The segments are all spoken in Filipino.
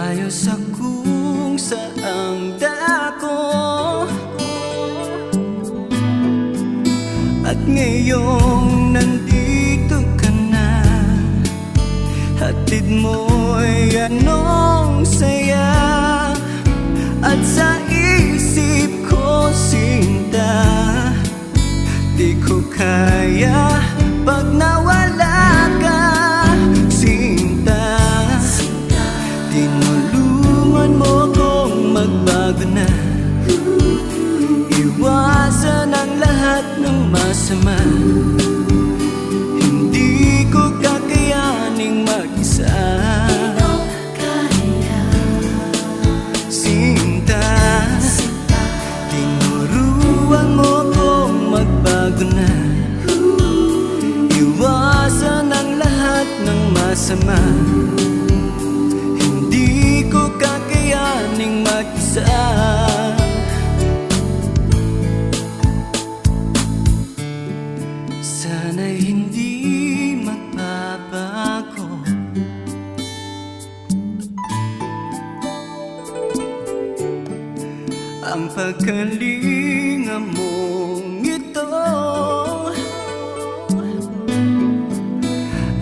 Lumayos sa kung saang dako, at ngayong nandito ka na, hatid mo'y anong saya. At sa isip ko, sinta, di ko kaya pag nawala ka. Sinta, tinulungan mo kong magbago na, iwasan ang lahat ng masama. Hindi ko kakayaning mag-isa. Sinta, tinuruan mo kong magbago na, iwasan ang lahat ng masama. Hindi ko kakayaning mag-isa. Sana'y hindi magbabago ang pagkalinga mong ito,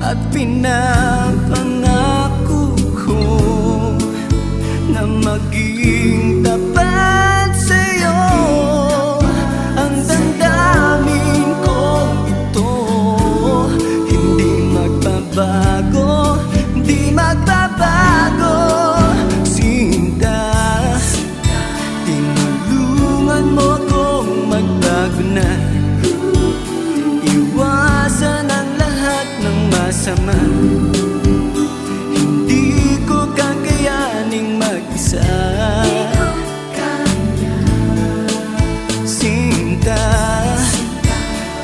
at pinapangako ko na maging tapat sa'yo. Ang damdamin kong ito, hindi magbabago, hindi magbabago. Sinta, tinulungan mo kong magbago na, iwasan ang lahat ng masama. Hindi ko kakayaning mag-isa. Sinta,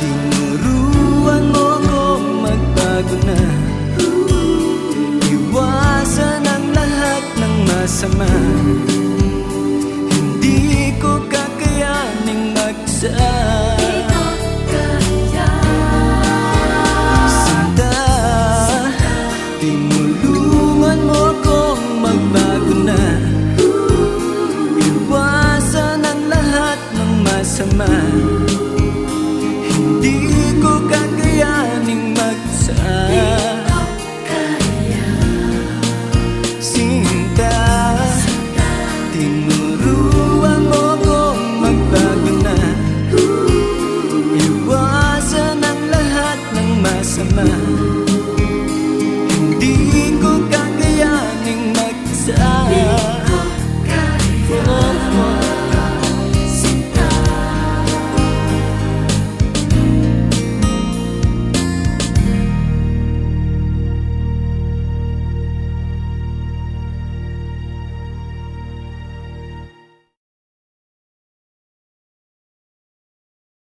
tinuruan mo kong magbago na, iwasan ang lahat ng masama.